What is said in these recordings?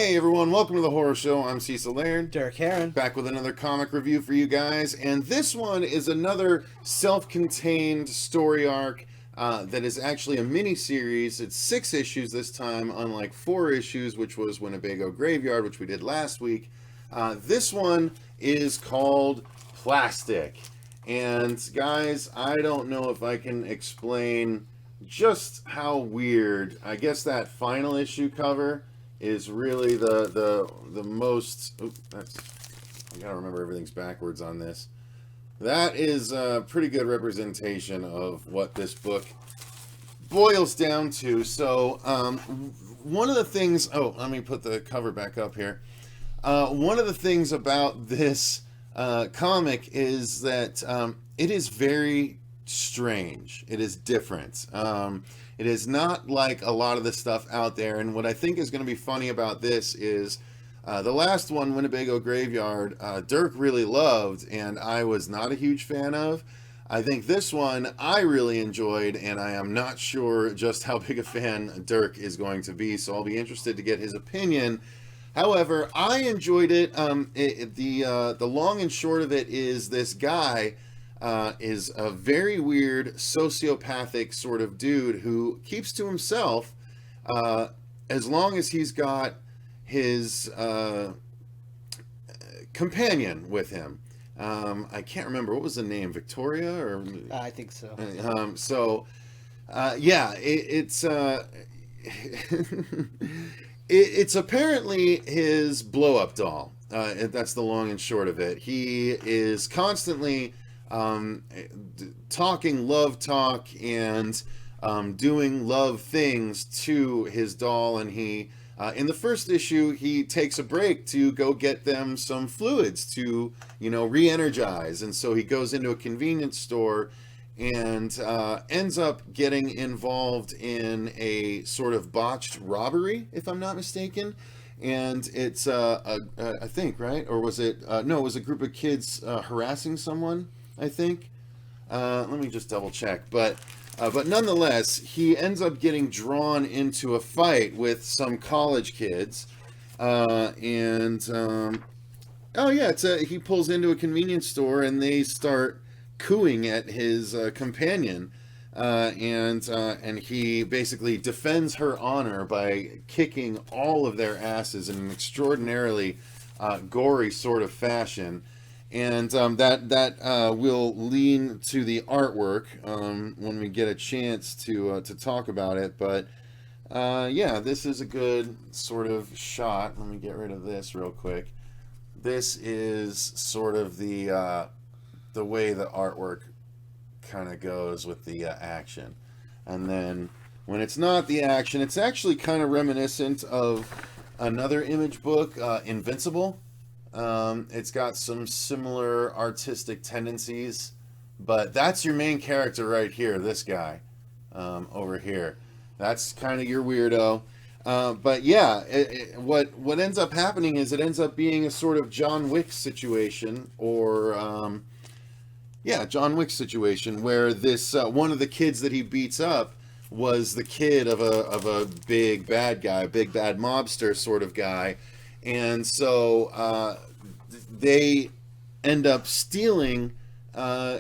Hey everyone, welcome to the Horror Show. I'm Cecil Laird. Derk Harron. Back with another comic review for you guys. And this one is another self-contained story arc that is actually a mini-series. It's 6 issues this time, unlike 4 issues, which was Winnebago Graveyard, which we did last week. This one is called Plastic. And guys, I don't know if I can explain just how weird. I guess that final issue cover is really the most. That's, I gotta remember everything's backwards on this. That is a pretty good representation of what this book boils down to. So one of the things. Oh, let me put the cover back up here. One of the things about this comic is that it is very strange. It is different. It is not like a lot of the stuff out there. And what I think is going to be funny about this is the last one, Winnebago Graveyard, Derk really loved, and I was not a huge fan of. I think this one I really enjoyed, and I am not sure just how big a fan Derk is going to be, so I'll be interested to get his opinion. However, I enjoyed it. The long and short of it is this guy is a very weird sociopathic sort of dude who keeps to himself as long as he's got his companion with him. I can't remember, what was the name, Victoria, or I think so. It's apparently his blow-up doll. That's the long and short of it. He is constantly talking love talk and doing love things to his doll, and he in the first issue he takes a break to go get them some fluids to re-energize, and so he goes into a convenience store and ends up getting involved in a sort of botched robbery, if I'm not mistaken. And it's I think, right, or was it no, it was a group of kids harassing someone, I think. Let me just double check. But nonetheless, he ends up getting drawn into a fight with some college kids. Oh yeah, he pulls into a convenience store and they start cooing at his companion. And he basically defends her honor by kicking all of their asses in an extraordinarily gory sort of fashion. And that will lean to the artwork when we get a chance to talk about it. But yeah, this is a good sort of shot. Let me get rid of this real quick. This is sort of the way the artwork kind of goes with the action. And then when it's not the action, it's actually kind of reminiscent of another Image book, Invincible. It's got some similar artistic tendencies, but that's your main character right here, this guy over here. That's kind of your weirdo. But yeah, what ends up happening is it ends up being a sort of John Wick situation, or John Wick situation, where this one of the kids that he beats up was the kid of a big bad guy, big bad mobster sort of guy. And so they end up stealing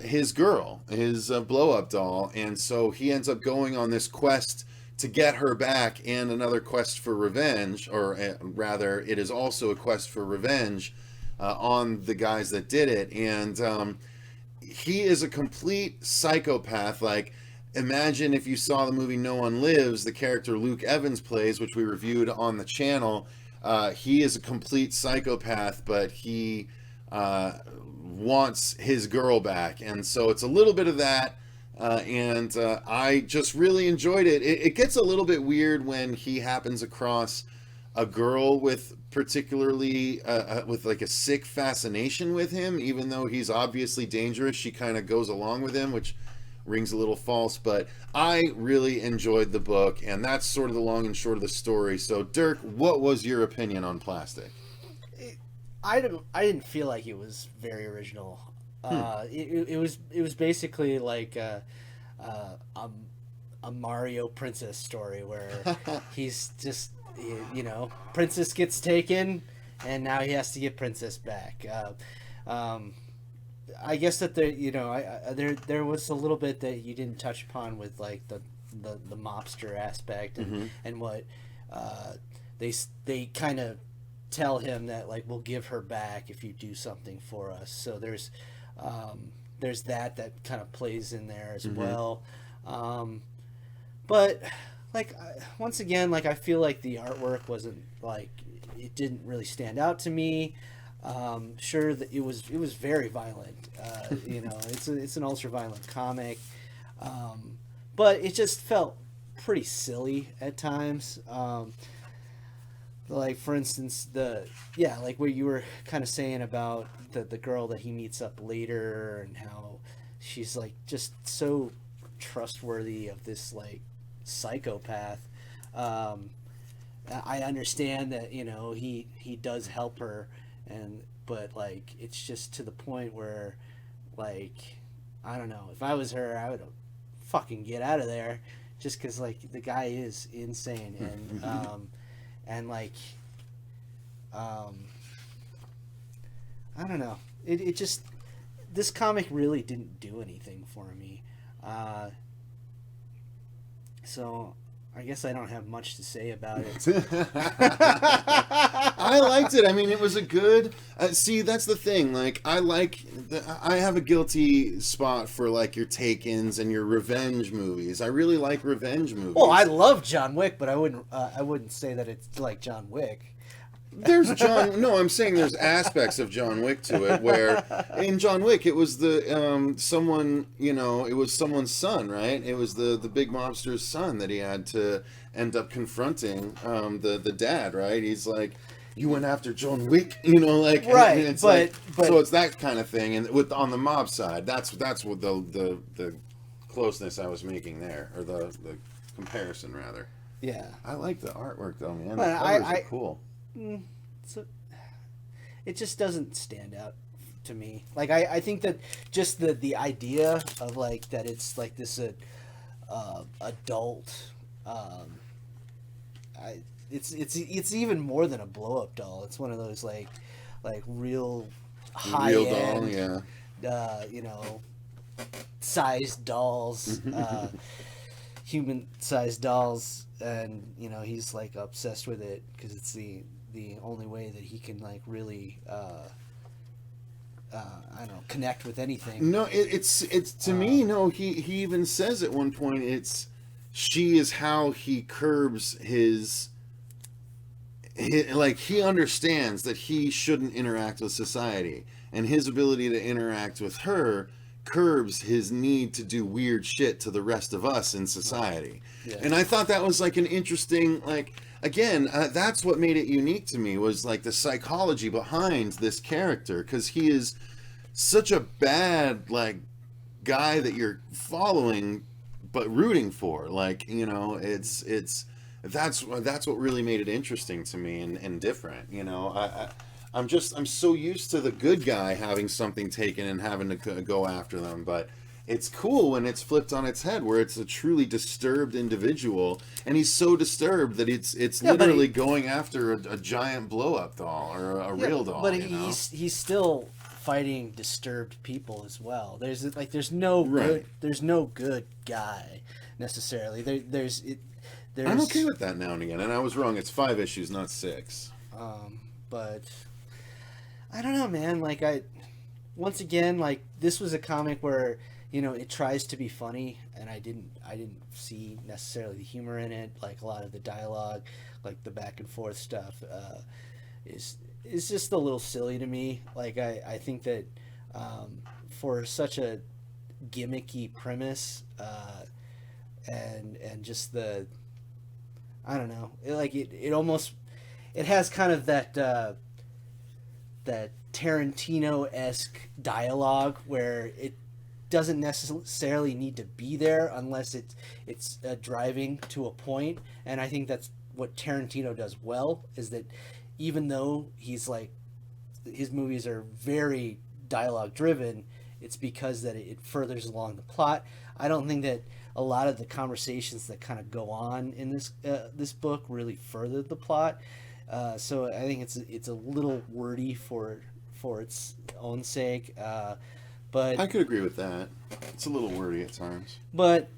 his girl, his blow-up doll, and so he ends up going on this quest to get her back, and another quest for revenge, or rather, it is also a quest for revenge on the guys that did it. And he is a complete psychopath. Like, imagine if you saw the movie No One Lives, the character Luke Evans plays, which we reviewed on the channel. He is a complete psychopath, but he wants his girl back. And so it's a little bit of that. And I just really enjoyed it. It gets a little bit weird when he happens across a girl with particularly with like a sick fascination with him, even though he's obviously dangerous. She kind of goes along with him, which rings a little false, but I really enjoyed the book, and that's sort of the long and short of the story. So Derk, what was your opinion on Plastic? I didn't feel like it was very original. It was basically like a Mario princess story where he's just you know, princess gets taken, and now he has to get princess back. I guess that there was a little bit that you didn't touch upon with like the mobster aspect and what they kind of tell him that like we'll give her back if you do something for us. So there's that kind of plays in there as well. But like once again, like I feel like the artwork wasn't like it didn't really stand out to me. Sure that it was very violent. You know, it's an ultra violent comic, but it just felt pretty silly at times. Like for instance, like what you were kind of saying about the girl that he meets up later and how she's like just so trustworthy of this like psychopath. I understand that, you know, he does help her, but like it's just to the point where like I don't know, if I was her I would fucking get out of there, just because like the guy is insane. And like I don't know, it just, this comic really didn't do anything for me, so I guess I don't have much to say about it. I liked it. I mean, it was a good. See, that's the thing. Like, I have a guilty spot for like your Takens and your revenge movies. I really like revenge movies. Well, I love John Wick, but I wouldn't say that it's like John Wick. There's John. No, I'm saying there's aspects of John Wick to it where in John Wick it was the someone, you know, it was someone's son, right? It was the big mobster's son that he had to end up confronting the dad, right? He's like, you went after John Wick, you know, like right. And it's but so it's that kind of thing, and with on the mob side, that's what the closeness I was making there, or the comparison rather. Yeah, I like the artwork though, man. The But covers are cool. So it just doesn't stand out to me. Like I think that just the idea of like that it's like this adult, it's even more than a blow up doll. It's one of those like real high doll, end, you know, sized dolls, human sized dolls, and you know he's like obsessed with it because it's the only way that he can like really I don't know, connect with anything. No, it's to me. No, he even says at one point, she is how he curbs his like he understands that he shouldn't interact with society, and his ability to interact with her curbs his need to do weird shit to the rest of us in society. Yeah. And I thought that was like an interesting, like, again, that's what made it unique to me, was like the psychology behind this character, because he is such a bad like guy that you're following but rooting for, like, you know, that's what really made it interesting to me and different, you know. I'm so used to the good guy having something taken and having to go after them, but it's cool when it's flipped on its head, where it's a truly disturbed individual, and he's so disturbed that it's literally going after a giant blow up doll or a real doll. But he's still fighting disturbed people as well. There's no good guy necessarily. I'm okay with that now and again, and I was wrong. It's 5 issues, not 6. But I don't know, man. Like once again, like this was a comic where, you know, it tries to be funny, and I didn't see necessarily the humor in it. Like a lot of the dialogue, like the back and forth stuff, is just a little silly to me. Like I think that for such a gimmicky premise, and just the, I don't know, it almost, it has kind of that Tarantino-esque dialogue where it doesn't necessarily need to be there unless it's driving to a point. And I think that's what Tarantino does well, is that even though he's like, his movies are very dialogue driven, it's because that it furthers along the plot. I don't think that a lot of the conversations that kind of go on in this book really further the plot. So I think it's a little wordy for its own sake. But I could agree with that. It's a little wordy at times. But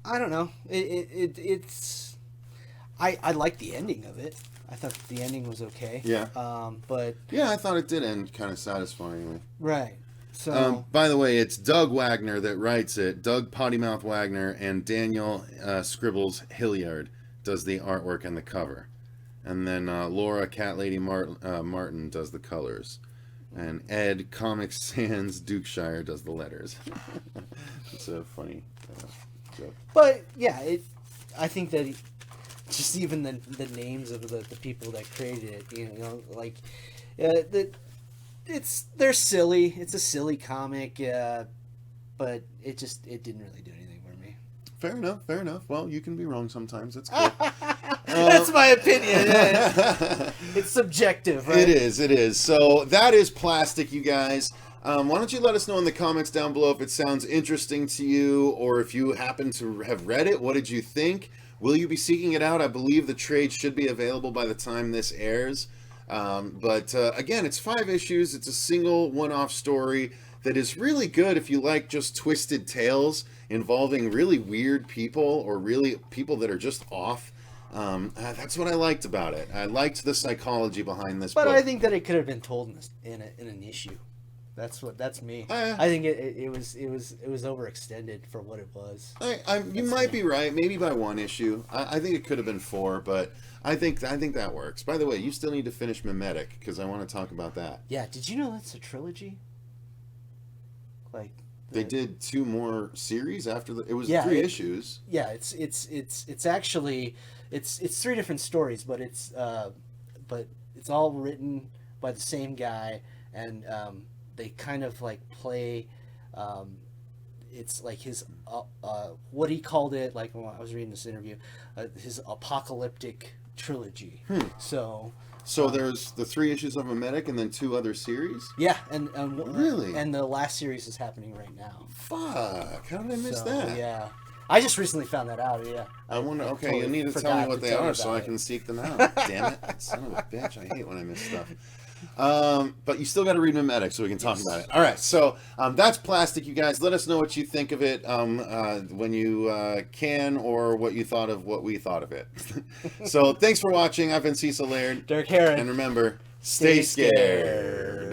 I don't know. It's I like the ending of it. I thought the ending was okay. Yeah. But yeah, I thought it did end kind of satisfyingly. Right. So. By the way, it's Doug Wagner that writes it. Doug Pottymouth Wagner and Daniel Scribbles Hilliard does the artwork and the cover, and then Laura Cat Lady Martin does the colors, and Ed Comic Sans Dukeshire does the letters. It's a funny joke. But yeah, I think that just even the names of the people that created it, you know, like they're silly. It's a silly comic, but it didn't really do anything for me. Fair enough. Well, you can be wrong sometimes. It's cool. That's my opinion. It's subjective, right? It is. So that is Plastic, you guys. Why don't you let us know in the comments down below if it sounds interesting to you, or if you happen to have read it. What did you think? Will you be seeking it out? I believe the trade should be available by the time this airs. But again, it's 5 issues. It's a single one-off story that is really good if you like just twisted tales involving really weird people or really people that are just off. That's what I liked about it. I liked the psychology behind this book. But I think that it could have been told in an issue. That's me. I think it was overextended for what it was. You might be right. Maybe by 1 issue. I think it could have been 4, but I think that works. By the way, you still need to finish Mimetic because I want to talk about that. Yeah. Did you know that's a trilogy? Like they did 2 more series after it was 3 issues. Yeah. It's actually it's 3 different stories, but it's all written by the same guy, and they kind of like play. It's like his what he called it, like when I was reading this interview, his apocalyptic trilogy. So there's the 3 issues of Mimetic and then 2 other series. Yeah, and really, and the last series is happening right now. Fuck! How did I miss that? Yeah, I just recently found that out. Yeah, I wonder. Okay, totally, you need to tell me what they are so I can seek them out. Damn it, son of a bitch! I hate when I miss stuff. But you still got to read Mimetic so we can talk about it. All right, so that's Plastic, you guys. Let us know what you think of it when you can, or what you thought of what we thought of it. So thanks for watching. I've been Cecil Laird. Derk Harron. And remember, stay scared.